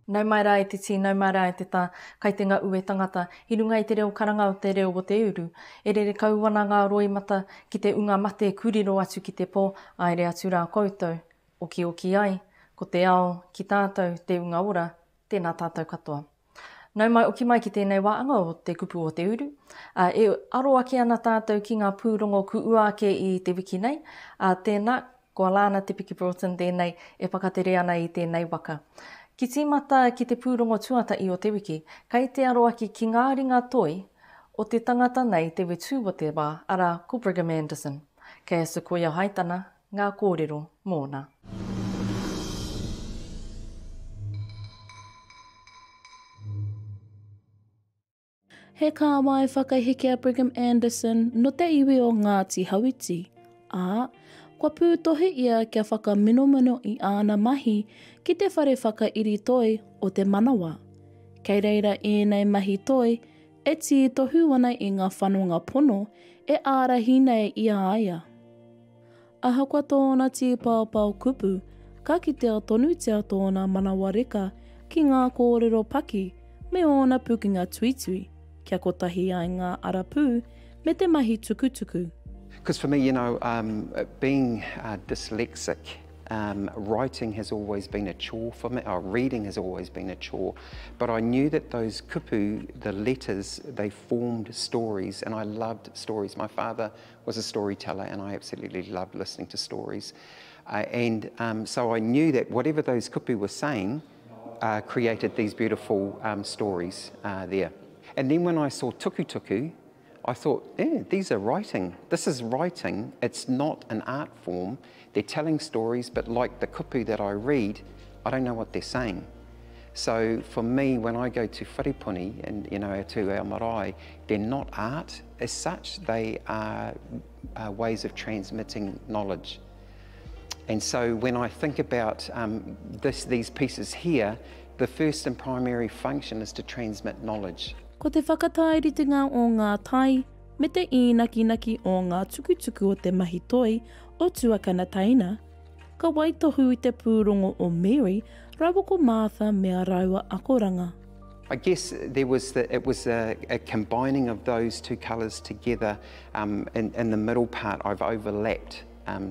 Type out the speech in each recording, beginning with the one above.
Nau mai rā e te tī, nau mai rā e te tā, kai te ngā ue tangata, i runga i te reo karanga o te reo o te uru. E re kauwana ngā roi mata ki te unga mate kuriro atu ki te pō, aere atu rā koutou. Oki ai, ko te ao, ki tātou, te unga ora, tēnā tātou katoa. Nau mai oki mai ki tēnei wāhanga o te kupu o te uru. E aro ake ana tātou ki ngā pūrongo ku ua ake i te wiki nei. Tēnā, ko Alana Broughton tēnei e whakatere ana i tēnei waka. Ki tīmata ki te pūrongo tuatai o te wiki, kai te aro aki ki ngā ringa toi o te tangata nei te wetu o te wā, ara ko Brigham Anderson. Kei asa koia haitana, ngā kōrero mōna. He kāwai whakaheke a Brigham Anderson no te iwi o Ngāti Hauiti. Kua pūtohe ia kia whakamino i āna mahi ki te whare whakairi toi o Te Manawa. Kei reira ēnei mahi toi, e ti tohu ana i ngā whanonga pono e ārahi nei ia aia. Aha kua tōna Te Papaiōea, ka kitea tonu tea tōna manawa reka ki ngā kōrero paki me ōna pukinga tuitui, kia kotahi ai ngā arapū me te mahi tukutuku. Because for me, being dyslexic, writing has always been a chore for me, reading has always been a chore, but I knew that those kupu, the letters, they formed stories, and I loved stories. My father was a storyteller, and I absolutely loved listening to stories. So I knew that whatever those kupu were saying created these beautiful stories there. And then when I saw tuku, I thought, these are writing. This is writing. It's not an art form. They're telling stories, but like the kupu that I read, I don't know what they're saying. So for me, when I go to wharepuni and to our marae, they're not art as such. They are ways of transmitting knowledge. And so when I think about these pieces here, the first and primary function is to transmit knowledge. Ko te whakatairitinga o ngā tai, me te inaki o ngā tukutuku o te mahi toi o tuakana taina, ka waitohu i te pūrongo o Mary, rawa ko Martha mea raua akoranga. I guess it was a combining of those two colours together. In the middle part, I've overlapped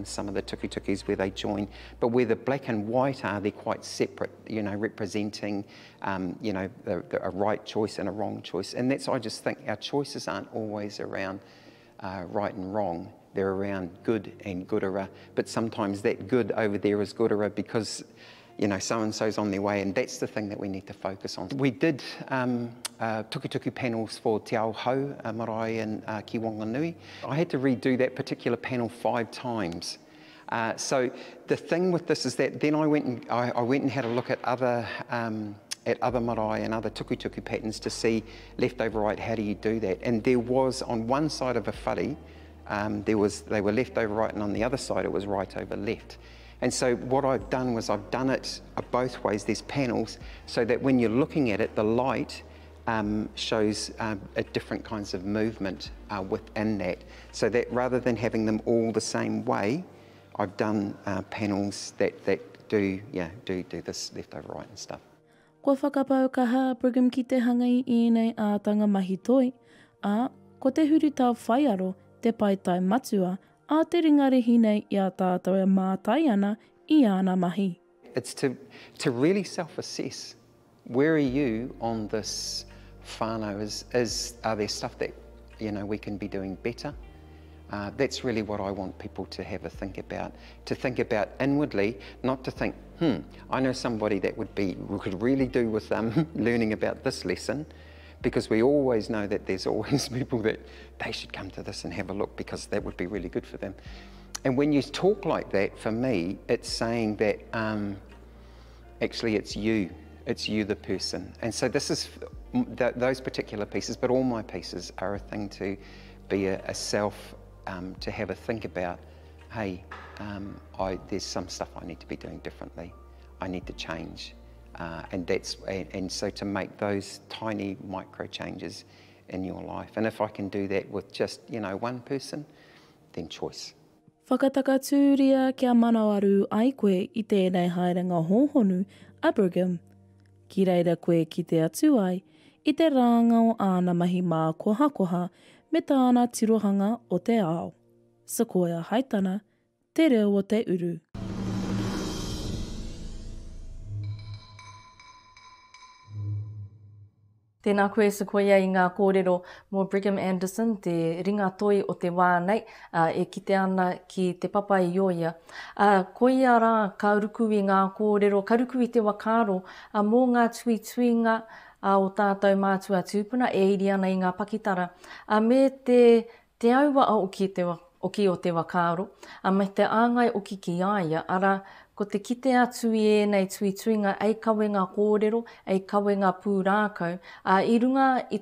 some of the tukutukis where they join, but where the black and white are, they're quite separate, representing, a right choice and a wrong choice. And that's, I just think, our choices aren't always around right and wrong. They're around good and goodera, but sometimes that good over there is goodera because so-and-so's on their way, and that's the thing that we need to focus on. We did tuku panels for Te Auhau marae and ki Wanganui. I had to redo that particular panel 5 times. So the thing with this is that then I went and had a look at other marae and other tuku patterns to see left over right, how do you do that? And there was on one side of a whare, they were left over right, and on the other side it was right over left. And so what I've done was I've done it both ways. There's panels so that when you're looking at it, the light shows different kinds of movement within that. So that rather than having them all the same way, I've done panels that do this left over right and stuff. Kua whakapaukaha Brigham ki te hanga i ēnei ātanga mahi toi, ko te huri tau whaiaro, te paitai matua, a te ringarehi nei i a tātou e mātai ana i ana mahi. It's to really self-assess. Where are you on this whānau? Are there stuff that we can be doing better? That's really what I want people to have a think about. To think about inwardly, not to think, I know somebody that could really do with learning about this lesson, because we always know that there's always people that they should come to this and have a look because that would be really good for them. And when you talk like that, for me, it's saying that actually it's you the person. And so this is those particular pieces, but all my pieces are a thing to be a self, to have a think about, hey, there's some stuff I need to be doing differently. I need to change. And so to make those tiny micro changes in your life. And if I can do that with just, one person, then choice. Whakataka tūria kia manawaru ai koe I tēnei haerenga hōhonu a Brigham. Ki reira koe ki te atu ai, i te rānga o āna mahi mā koha me tāna tirohanga o te ao. Sakoia haitana, te reo o te uru. Tēnā koe Sequoia i ngā kōrero mō Brigham Anderson, te ringa toi o te wānei, e kite ana ki Te Papaiōea. Koia rā, ka ruku i ngā kōrero, ka ruku i te wakaro, mō ngā tuituinga o tātou mātua tūpuna, e iri ana i ngā pakitara. Me te aua o ki o te wakaro, me te āngai o ki aia, ara ko te kite atu i ēnei tuituinga, ei kawe ngā kōrero, ei kawe ngā pūrākau, i runga i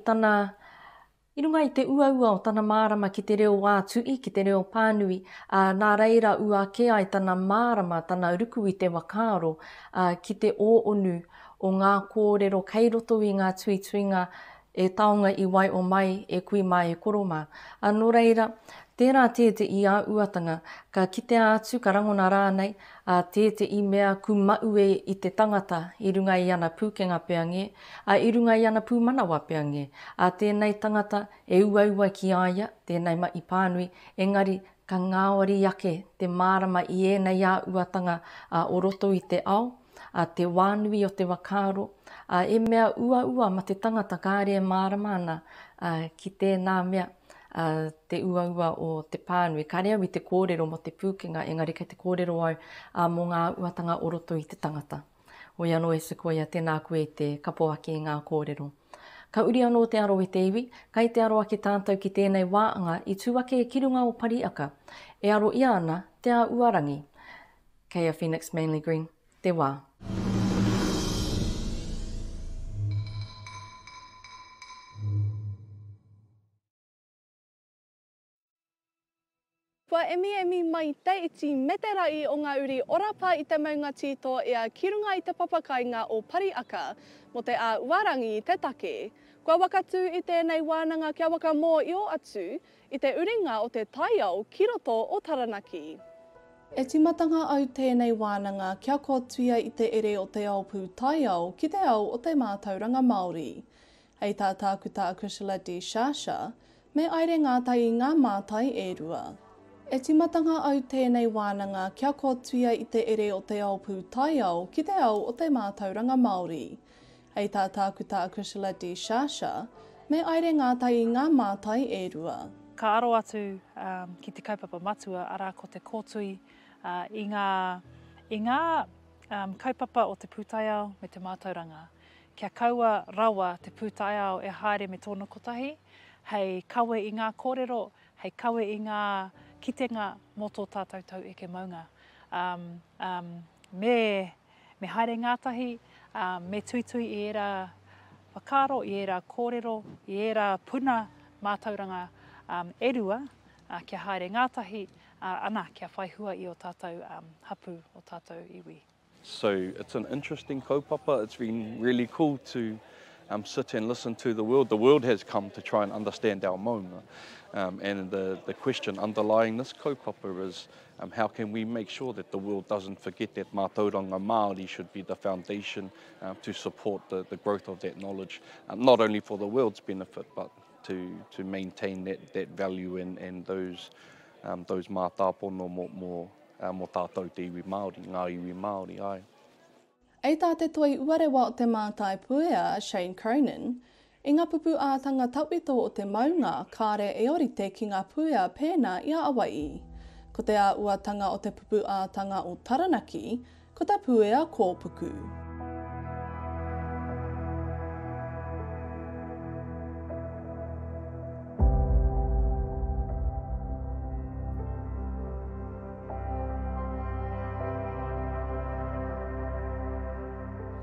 te uaua o tana mārama ki te reo wātui, ki te reo pānui, nā reira ua ke ai tana mārama, tana ruku i te wakaro, ki te ōonu o ngā kōrero, kei roto i ngā tuituinga, e taonga i wai o mai, e kui mai e koroma. Nō reira, tērā tēte i āhuatanga, ka kite atu, ka rangona rānei, tēte i mea ku maue i te tangata, i runga i ana pūkenga peange, i runga i ana pūmanawa peange. Tēnei tangata e uaua ki aia, tēnei mai i pānui, engari ka ngāwari ake te mārama i ēnei āhuatanga o roto i te ao, te whānui o te wakaro, e mea ua ma te tangata kāre mārama ana ki tēnā mea. Te uaua o te pānui. Ka rea i te kōrero mo te pūkenga, engari kei te kōrero au mō ngā āhuatanga o roto i te tangata. Oi anō e Sequoia, tēnā koe te kapo ake i ngā kōrero. Ka uri anō te aro i te iwi, kai te aro ake tātou ki tēnei wāhanga, i tūake e kirunga o pariaka. E aro i ana te āhuarangi. Kei a Phoenix Manly Green, te wā. Kua emi mai te iti me te rai o ngā uri orapa i te maunga tito e a kirunga i te papakainga o pariaka mo te āhuarangi i te take. Kua wakatu i tēnei wānanga kia waka mō i o atu i te uringa o te taiao ki roto o Taranaki. E timatanga au tēnei wānanga kia kotuia i te ere o te ao pū taiao ki te ao o te mātauranga Māori. Hei tā tākuta Akushala di Shasha, me aere ngātai i ngā mātai e rua. E timatanga au tēnei wānanga kia kotuia i te ere o te ao pū taiao ki te ao o te mātauranga Māori. Hei tā tākuta Akushala di Shasha, me aere ngātai i ngā mātai e rua. Ka aro atu ki te kaupapa matua ara ko te kōtui i ngā kaupapa o te pūtaiao me te mātauranga. Kia kaua rawa te pūtaiao e haere me tōna kotahi, hei kawe i ngā kōrero, hei kawe i ngā kitenga mō tō tātou tau e ke maunga. Me haere ngātahi, me tuitui i era whakaro, i era kōrero, i era puna mātauranga e rua, kia haere ngātahi, ana kia whai hua i o tātou hapu o tātou iwi. So it's an interesting kaupapa. It's been really cool to sit and listen to the world. The world has come to try and understand our maunga. And the question underlying this kaupapa is how can we make sure that the world doesn't forget that mātauranga Māori should be the foundation to support the growth of that knowledge, not only for the world's benefit, but to maintain that value and those mātāpono mō tātou te iwi Māori, ngā iwi Māori, ai. Ei tā te toi uarewa o te mātai puea, Shane Cronin, i ngā pupu ātanga tauito o te maunga, kāre e orite ki ngā puea pēnā i a Hawaii. Ko te āhuatanga o te pupu ātanga o Taranaki, ko te puea kōpuku.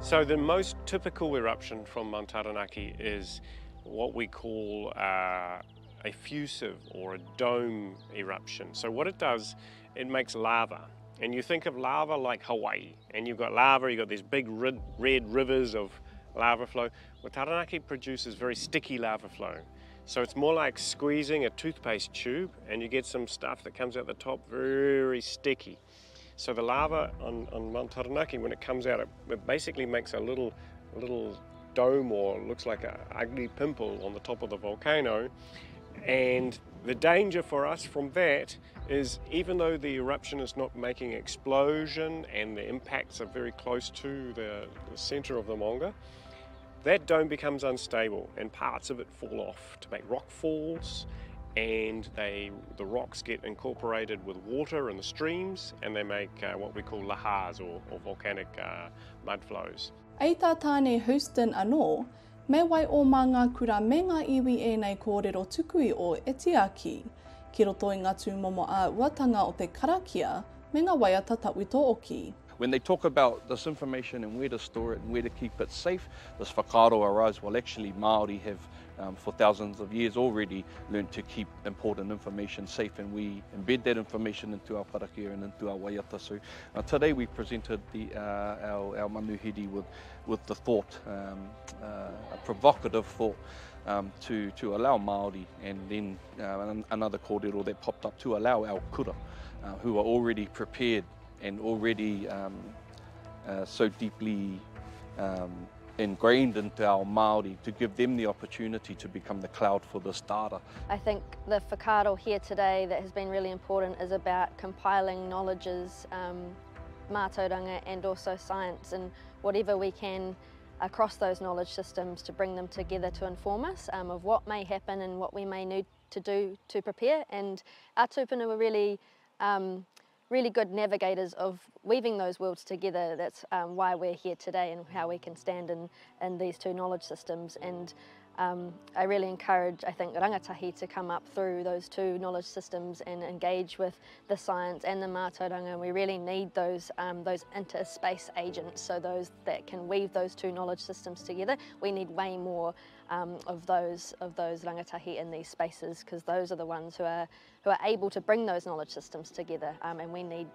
So the most typical eruption from Mount Taranaki is what we call a effusive or a dome eruption. So what it does, it makes lava. And you think of lava like Hawaii, and you've got lava, you've got these big red rivers of lava flow. Well, Taranaki produces very sticky lava flow. So it's more like squeezing a toothpaste tube, and you get some stuff that comes out the top very sticky. So the lava on Mount Taranaki, when it comes out, it basically makes a little little dome, or looks like an ugly pimple on the top of the volcano. And the danger for us from that is, even though the eruption is not making explosion and the impacts are very close to the center of the monga, that dome becomes unstable and parts of it fall off to make rock falls, and the rocks get incorporated with water in the streams, and they make what we call lahars, or volcanic mud flows. Ei tā tāne Houston anō, me wai o mā ngā kura me ngā iwi e nei kōrero tukui o Etiaki, ki roto i ngā tūmomo āhuatanga o te karakia, me ngā waiata tawito oki. When they talk about this information and where to store it and where to keep it safe, this whakaaro arises. Well, actually Māori have for thousands of years already learned to keep important information safe, and we embed that information into our karakia and into our waiata. So today we presented our manuhiri with the thought, a provocative thought, to allow Māori, and then another kōrero that popped up to allow our kura, who are already prepared and already so deeply ingrained into our Māori, to give them the opportunity to become the cloud for this data. I think the whakaaro here today that has been really important is about compiling knowledges, mātauranga and also science, and whatever we can across those knowledge systems to bring them together to inform us of what may happen and what we may need to do to prepare. And our tūpuna were really really good navigators of weaving those worlds together. That's why we're here today and how we can stand in these two knowledge systems. And I really encourage, I think, rangatahi to come up through those two knowledge systems and engage with the science and the mātauranga. We really need those interspace agents, so those that can weave those two knowledge systems together. We need way more of those rangatahi in these spaces, because those are the ones who are able to bring those knowledge systems together, and we need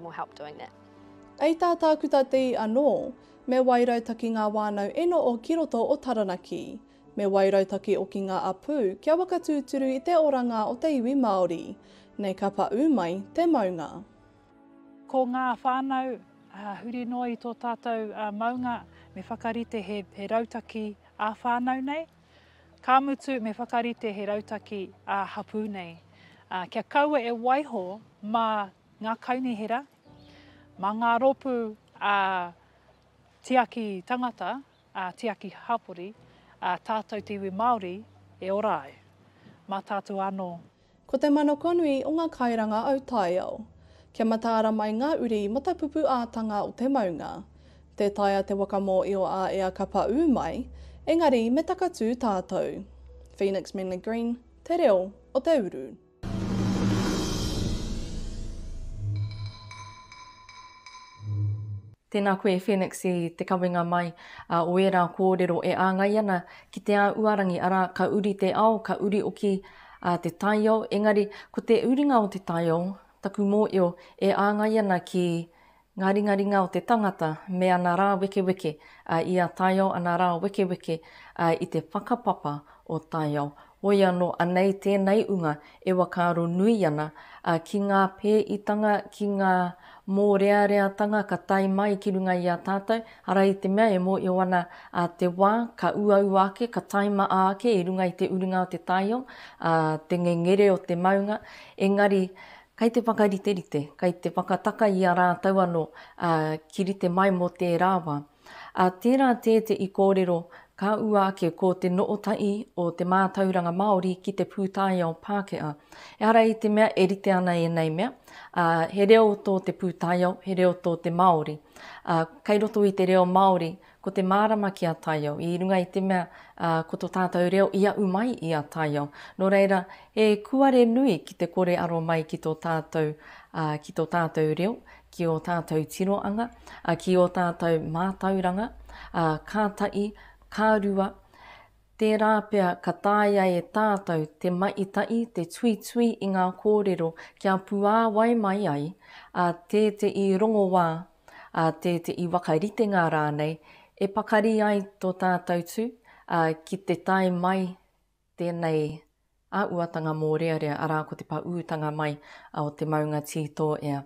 more help doing that. Ei tā tākuta te anō, me wairautaki ngā wānau eno o ki roto o Taranaki. Me wairautaki o ki ngā apū, kia waka tūturu i te oranga o te iwi Māori. Nei ka pāu mai te maunga. Ko ngā whānau, huri noa i tō tātou maunga, me whakarite he rautaki a whānau nei. Ka mutu me whakarite he rautaki a hapū nei. Kia kaua e waiho mā ngā kaunihera, mā ngā ropu tiaki tangata, tiaki hapori, tātou te iwi Māori e ora ai. Mā tātou anō. Ko te mana konui o ngā kairanga au taiao. Kia mataara mai ngā uri mo te pupu ātanga o te maunga. Te taia te wakamo i o a ea ka pāu mai, engari me takatū tātou. Phoenix Manly Green, te reo o Te Uru. Tēnā koe Phoenix i te kawinga mai o era kōrero e āngai ana ki te āhuarangi ara ka uri te ao, ka uri oki te taiao. Engari, ko te uringa o te taiao, taku mōio e āngai ana ki ngā ringaringa o te tangata me ana rā weke i a taiao, ana rā weke i te whakapapa o taiao. Hoi anō, anei tēnei unga e wakaro nui ana ki ngā pēitanga, ki ngā mōreareatanga ka tai mai ki runga i a tātou. Ara i te mea e mōio ana te wā, ka uau ake, ka taima ake i runga i te uringa o te taiao, te ngengere o te maunga. Engari, kai te whakariterite, kai te whakataka i a rātau anō, ki rite mai mo te rāwa. Tērā te i kōrero, ka ua ake ko te nootai o te mātauranga Māori ki te pūtaiao Pākehā. E ara i te mea e rite ana e nei mea. He reo tō te pūtaiao, he reo tō te Māori. Kei roto i te reo Māori, ko te mārama ki a taiao. I runga i te mea, ko tō tātou reo ia umai i a taiao. Nō reira, e kuare nui ki te kore aro mai ki tō tātou reo, ki o tātou tirohanga, ki o tātou mātauranga, kātai, kārua, te rāpea ka tāia e tātou te maitai, te tui i ngā kōrero kia puā wai mai ai, te i rongo wā, te i wakarite ngā rānei, e pakari ai tō tātou tū, ki te tai mai tēnei āhuatanga mōrearea, arā ko te paūtanga mai o te maunga tītoa ea.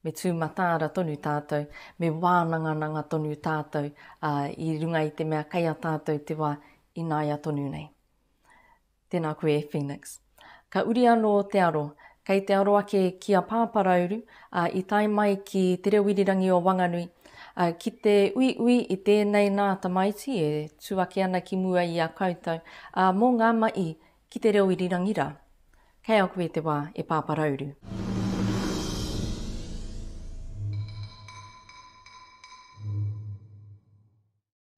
me tūmatāra tonu tātou, me wānanga tonu tātou, i runga i te mea kai a tātou te wā i nāia tonu nei. Tēnā koe e Phoenix. Ka uri anō te aro, kei te aro ake ki a pāparauru, i tai mai ki te reo irirangi o Whanganui, ki te ui i tēnei nā tamaiti e tuake ana ki mua i a koutou, mō ngā mai ki te reo irirangi rā. Kei a koe te wā e pāparauru.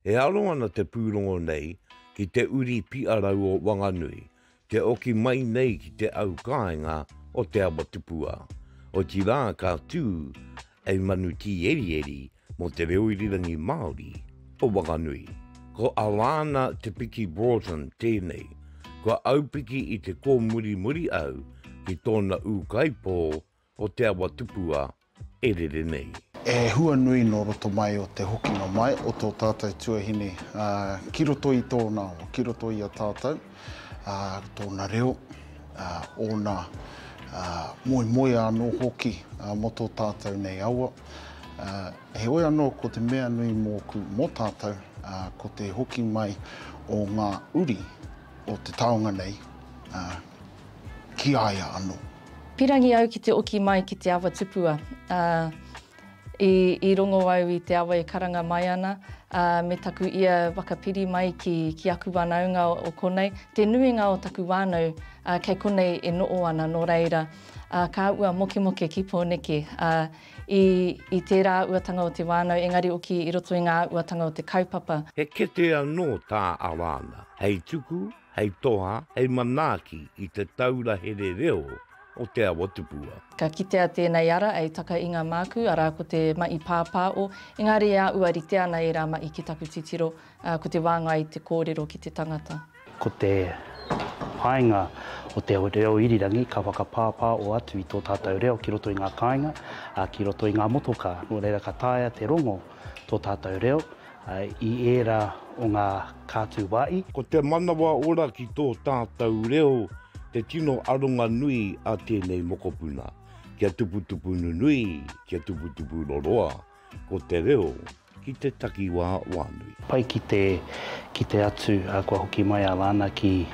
E alo ana te pūrongo nei ki te uri piarau o Whanganui, te oki mai nei ki te au kāinga o te Āhuatanga. O ti rā ka tū ei manu tiiriiri mo te reo irirangi Māori o Whanganui. Ko Alana Broughton tēnei, ko aupiki i te kōmuri au ki tōna ukaipo o te Āhuatanga e rere nei. E hua nui no roto mai o te hoki no mai o tō tātou tuahine. Ki roto i tōna o, ki roto i a tātou, tōna reo, ona moi anō hoki mo tō tātou nei aua. He oi anō ko te mea nui mōku mō tātou, ko te hoki mai o ngā uri o te taonga nei, ki aia anō. Pirangi au ki te oki mai ki te Āhuatanga. I rongo au i te awa e karanga mai ana, me taku ia wakapiri mai ki aku wānaunga o konei. Te nuinga o taku wānau, kei konei e noo ana no reira, ka ua moke ki pōneke. I tērā āhuatanga o te wānau, engari oki i roto i ngā āhuatanga o te kaupapa. He kete anō tā Alana, hei tuku, hei toha, hei manaaki i te taura here reo o te Āhuatanga. Ka kitea tēnei ara ei taka i ngā māku, arā ko te mai pāpāo, engari a ua rite ana e rā mai ki taku titiro, ko te wānga i te kōrero ki te tangata. Ko te whāinga o te reo irirangi, ka whakapāpāo atu i tō tātou reo ki roto i ngā kāinga, ki roto i ngā motoka, no reira ka tāia te rongo tō tātou reo, i era o ngā kātū wai. Ko te Manawa ora ki tō tātou reo, te tino aronga nui a tēnei mokopuna. Kia tuputupu nui, kia tuputupu roroa, ko te reo ki te takiwā wānui. Pai ki te atu, kua hoki mai Alana ki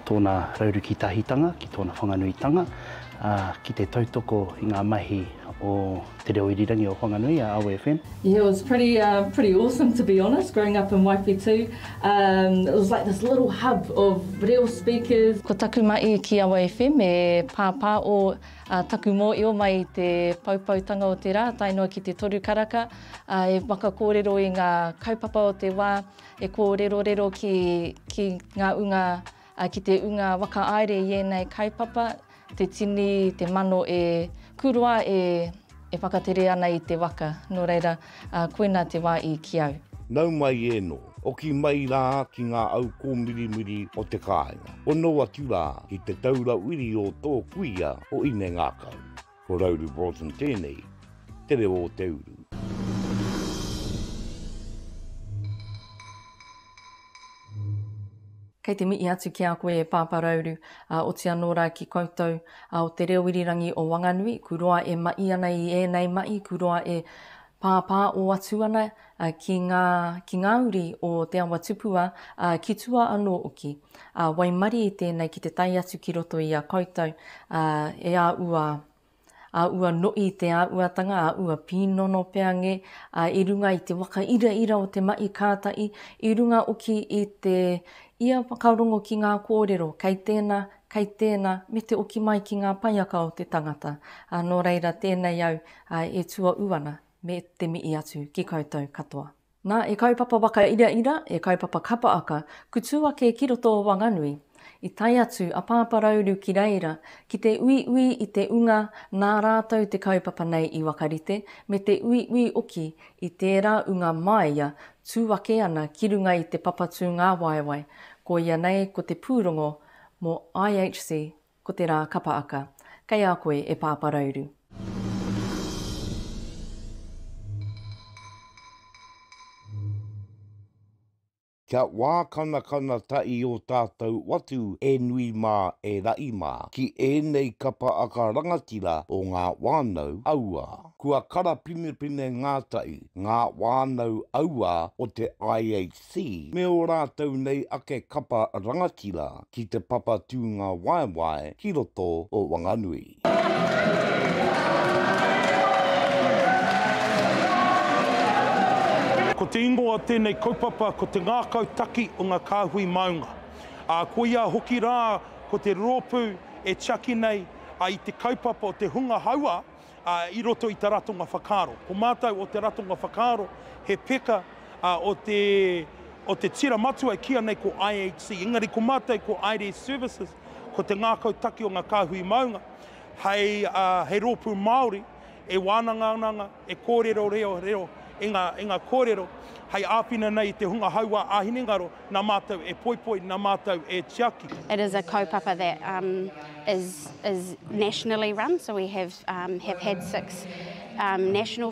tōna rauru ki tahitanga, ki tōna whanganuitanga, ki te tautoko i ngā mahi o te reo irirangi o Whanganui, Awe FM. Yeah, it was pretty awesome, to be honest, growing up in Waipi too. It was like this little hub of reo speakers. Ko taku mai ki Awe FM e pāpā o taku mō io mai te paupautanga o te rā, tainua ki te toru karaka, e waka kōrero i ngā kaupapa o te wā, e kōrero ki ngā unga, ki te unga waka aere i enei kaupapa, te tini, te mano e kurua e whakatere ana i te waka. Nō reira, koina te wā i ki au. Nau mai eno, oki mai rā ki ngā au kōmirimiri o te kāinga. Ono atu rā ki te taura uri o tō kuia o ine ngākau. Ko Alana Broughton tēnei, te reo o Te Uru. Kei te mihi atu ki a koe e pāparauru, o te anō rā ki koutou, o te reo irirangi o Whanganui, kuroa e mai ana i ēnei mai, kuroa e pāpā o atu ana ki ngā uri o te Āhuatanga, ki tua anō oki. Waimari i tēnei ki te tai atu ki roto i a koutou, e a ua noi te āhuatanga, a ua pīnono peange, i runga i te waka ira o te mai kātai, i runga oki i te ia whakarongo ki ngā kōrero, kei tēnā, me te oki mai ki ngā paiaka o te tangata. Nō reira, tēnei au e tua uana me te mihi atu ki koutou katoa. Nā, e kaupapa waka ira, e kaupapa kapaaka, kutu ake ki roto o Whanganui. I tai atu a pāparauru ki reira, ki te ui i te unga, nā rātou te kaupapa nei i wakarite, me te ui oki i tērā unga maia, tūwake ana ki runga i te papatū ngā waiwai, ko ia nei ko te pūrongo mō IHC ko te rā kapaaka. Kei a koe e pāparauru. Kia wākana kana tai o tātou watu e nui mā e rai mā ki ēnei kapa aka rangatira o ngā wānau aua. Kua kara pine ngātai ngā wānau aua o te IHC me o rātou nei ake kapa rangatira ki te papa tūnga waiwai ki roto o Whanganui. Ko te ingoa tēnei kaupapa ko te ngā kautaki o ngā kāhui maunga. Ko ia hoki rā ko te rōpū e tiaki nei i te kaupapa o te hunga haua i roto i te ratonga whakaaro. Ko mātou o te ratonga whakaaro he peka o te tira matua e kia nei ko IHC. Engari ko mātou ko ID Services ko te ngā kautaki o ngā kāhui maunga. Hei rōpū Māori e wānanga e kōrero reo e ngā kōrero, hei āpina nei te hunga haua āhinengaro, nā mātou e poipoi, nā mātou e tiaki. It is a kaupapa that is nationally run, so we have had 6 regional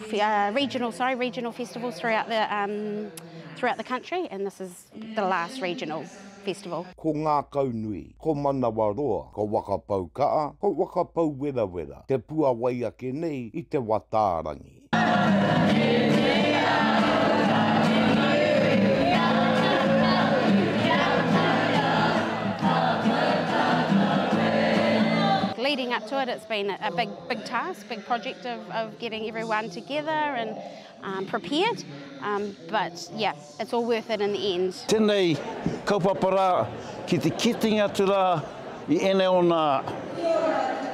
festivals throughout the country, and this is the last regional festival. Ko ngā kaunui, ko Manawa roa, ko whakapaukaa, ko whakapauwera, te pua wai ake nei i te wātārangi. Leading up to it, it's been a big task, big project of getting everyone together and prepared. But yeah, it's all worth it in the end. Tēnei kaupapa rā ki te kitinga atu rā I ene o nā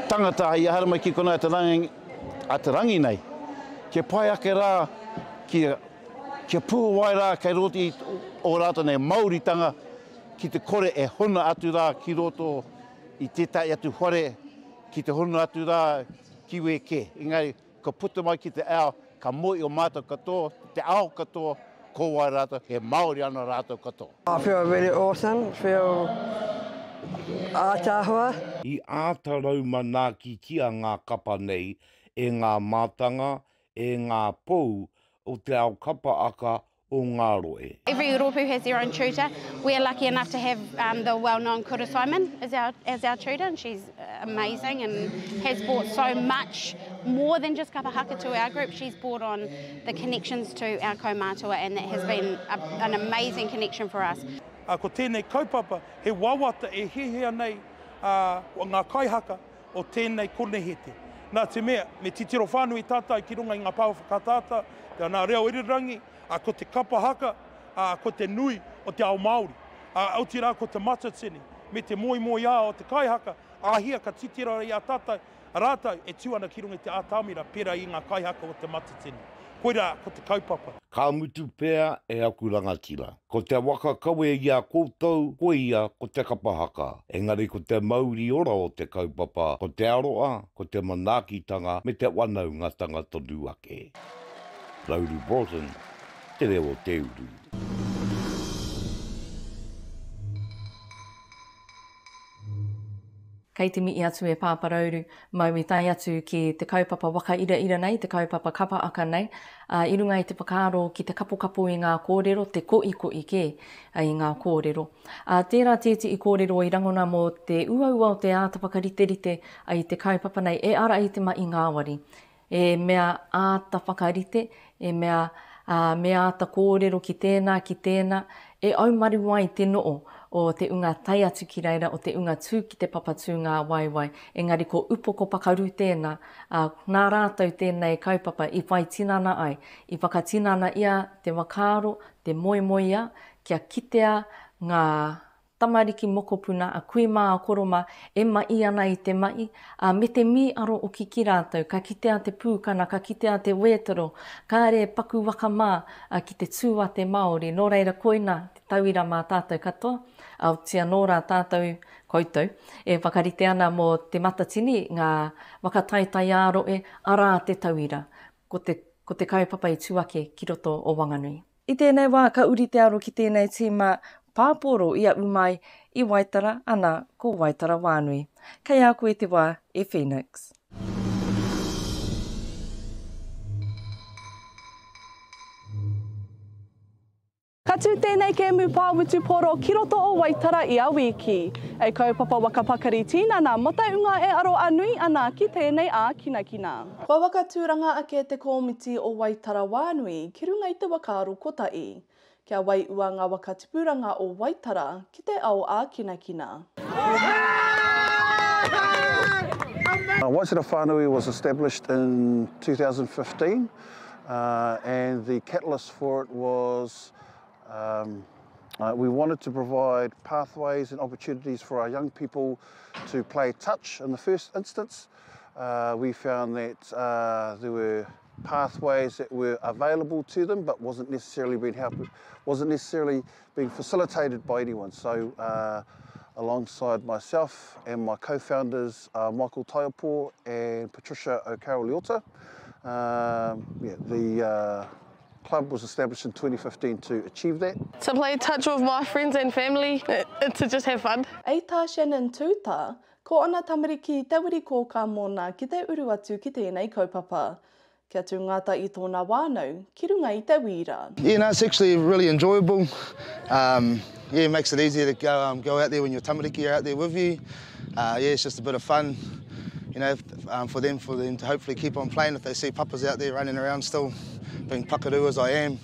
tangata I ahara mai ki kona te rangi nei. Ke pai ake rā kia pūwai rā kei roti o rāta nei Māoritanga ki te kore e hona atu rā ki roto I tētai atu whare ki te hona atu rā ki weke. Engari, ka puta mai ki te ao, ka moi o mātou katoa, te ao katoa, ko wai rātou, he Māori ana rātou katoa. I feel really awesome, feel ātāhua. I ātarau mana ki kia ngā kapa nei, e ngā mātanga, e ngā pou o te ao kapa aka o ngā roe. Every uropu has their own tutor. We're lucky enough to have the well-known Kura Simon as our tutor, and she's amazing and has brought so much more than just kapahaka to our group. She's brought on the connections to our kaumātua, and that has been an amazing connection for us. Ko tēnei kaupapa, he wawata e hehea nei o ngā kaihaka o tēnei konehete. Nā te mea, me titiro whānui tātai ki runga I ngā pāo whakatata, te ana reo irirangi, ko te kapahaka, ko te nui o te ao Māori. Auti rā ko te matatini, me te moi ā o te kaihaka, ahia ka titira I a tātai, rātou e tuana ki runga te ātamira pera I ngā kaihaka o te matatini. Koira ko te kaupapa. Ka mutu pēr e aku rangatira. Ko te waka kawe I a koutou, ko ia ko te kapahaka. Engari ko te mauri ora o te kaupapa, ko te aroa, ko te manakitanga, me te wanaungatanga tonu ake. Alana Broughton, te reo Te Uru. Kei te mihi atu e pāparauru, mau I tai atu ki te kaupapa waka ira nei, te kaupapa kapa aka nei, I runga I te whakaaro ki te kapo I ngā kōrero, te koi ke I ngā kōrero. Tērā tēti I kōrero I rangona mō te uaua o te ātapaka rite I te kaupapa nei, e ara I te mai ngāwari. E mea ātapaka rite, e mea āta kōrero ki tēnā, e aumari wai te noo o te unga tai atu ki reira, o te unga tū ki te papatū ngā waiwai. Engari ko upoko pakaru tēnā, nā rātou tēnei kaupapa I whai tinana ai, I whakatinana ia te wakaaro, te moi ia, kia kitea ngā tamariki mokopuna, a kui mā a koroma, e mai ana I te mai, me te mi aro o ki rātou, ka kitea te pūkana, ka kitea te wētaro, ka re paku waka mā ki te tūa te Māori, nō reira koina, te tauira mā tātou katoa, au tia nō rā tātou koutou, e whakarite ana mō te matatini, ngā wakataitai aro e ara te tauira, ko te kaupapa I tuake ki roto o Whanganui. I tēnei wā, ka uri te aro ki tēnei tīma, pāporo ia umai I Waitara, ana ko Waitara whānui. Kei a koe te wā e Phoenix. Ka tū tēnei ke mu pāwitu poro ki roto o Waitara i a wiki. E kaupapa wakapakari tīnana mo te unga e aro anui ana ki tēnei a kinakina. Kua wakatūranga ake te komiti o Waitara whānui ki runga i te wakaaro kotai. Kia wai ua ngā wakatipuranga o Waitara ki te ao a kinakina. Waitara Whānui was established in 2015 and the catalyst for it was we wanted to provide pathways and opportunities for our young people to play touch in the first instance. We found that there were pathways that were available to them but wasn't necessarily being facilitated by anyone. So alongside myself and my co-founders Michael Taiapo and Patricia O'Carroll-Liota, the club was established in 2015 to achieve that. To play touch with my friends and family, to just have fun. Ei tā Shannon tūta, ko ana tamariki te wiri kōka mōna ki te uru atu ki tēnei kaupapa. Kia tū ngāta I tōna wānau, ki runga I te wīra. Yeah, no, it's actually really enjoyable. Yeah, it makes it easier to go out there when your tamariki are out there with you. Yeah, it's just a bit of fun, you know, for them to hopefully keep on playing if they see papas out there running around still, being pakaru as I am.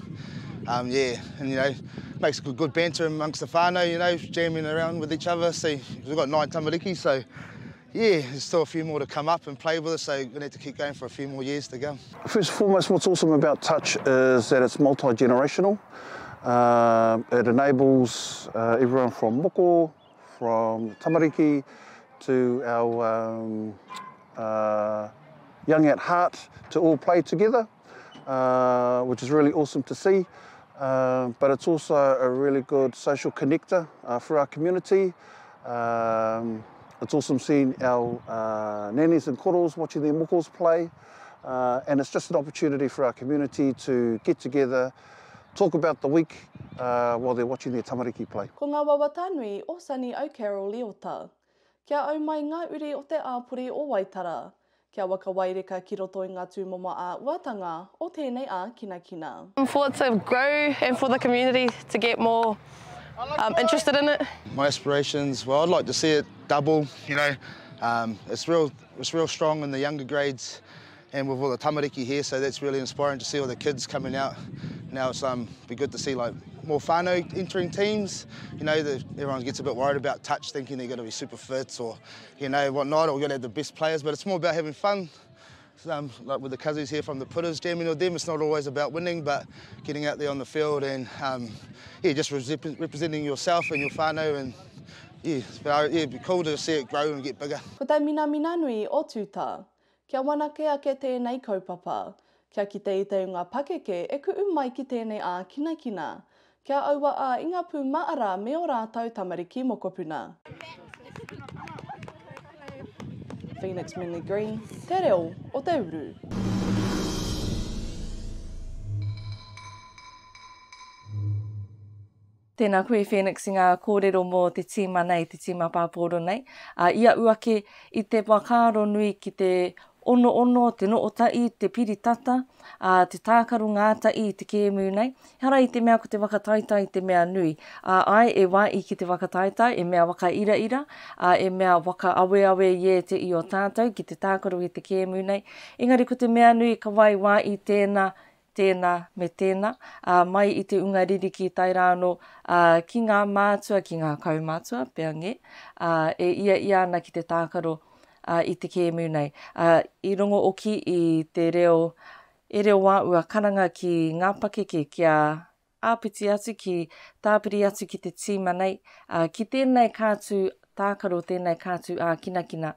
Yeah, and you know, makes good banter amongst the whānau, you know, jamming around with each other. See, we've got 9 tamariki, so yeah, there's still a few more to come up and play with us, so we're going to have to keep going for a few more years to go. First and foremost, what's awesome about touch is that it's multi-generational. It enables everyone from moko, from tamariki, to our young at heart to all play together, which is really awesome to see. But it's also a really good social connector for our community. It's awesome seeing our nannies and koros watching their mokos play, and it's just an opportunity for our community to get together, talk about the week while they're watching their tamariki play. Ko ngā wawatanui o Sani O'Carroll-Liota. Kia au mai ngā uri o te āpuri o Waitara. Kia waka waireka ki roto I ngā tūmoma āhuatanga o tēnei a kinakina. For it to grow and for the community to get more interested in it. My aspirations, well, I'd like to see it double, you know. It's real strong in the younger grades and with all the tamariki here, so that's really inspiring to see all the kids coming out. Now it's be good to see like more whānau entering teams. You know, everyone gets a bit worried about touch, thinking they're going to be super fit or, you know, whatnot, or we're going to have the best players, but it's more about having fun. Like with the cousins here from the putters, jamming with them, it's not always about winning, but getting out there on the field and yeah, just representing yourself and your whānau, and yeah, it'd be cool to see it grow and get bigger. Ko te mina nui o tūta, kia wanake ake tēnei kaupapa, kia ki te unga pakeke e kuu mai ki tēnei a kinakina, kia aua a inga pū maara me o rātau tamariki mokopuna. Phoenix Minley Green, te reo o Te Uru. Tēnā koe Phoenix I ngā kōrero mō te tīma nei, te tīma pāporo nei. Ia uake I te wakaaro nui ki te ono, te nootai, te piritata, te tākaru ngātai, te kēmu nei. Hara I te mea ko te wakataitai, te mea nui. Ai e wai I ki te wakataitai, e mea waka ira, e mea waka awe ie te I o tātou, ki te tākaru I te kēmu nei. Engari ko te mea nui ka wai I tēnā me tēnā, mai I te unga riri ki tai rāno ki ngā mātua, ki ngā kaumātua, pea nge, e ia ana ki te tākaro I te kēmu nei. I rongo oki I te reo wā ua karanga ki ngā pakeke kia āpiti atu, ki tāpiri atu ki te tīma nei, ki tēnei kātu tākaro, tēnei kātu kinakina,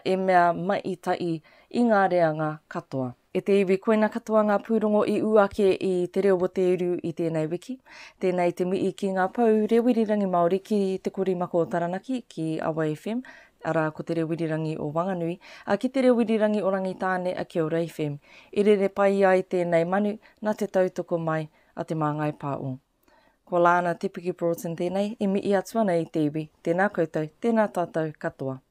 e mea mai I tai I ngā reanga katoa. E te iwi koina katoa ngā pūrongo I uake I te reo o Te Uru I tēnei wiki. Tēnei te mii ki ngā pau rewirirangi Māori ki te korimako o Taranaki ki Awa FM. Ara ko te rewirirangi o Whanganui. Ki te rewirirangi o Rangitāne a Kia Ora FM. I rere pai ai tēnei manu nā te tautoko mai a te māngai pāo. Ko Alana Broughton tēnei, e mii atu ana I te iwi. Tēnā koutou, tēnā tātou katoa.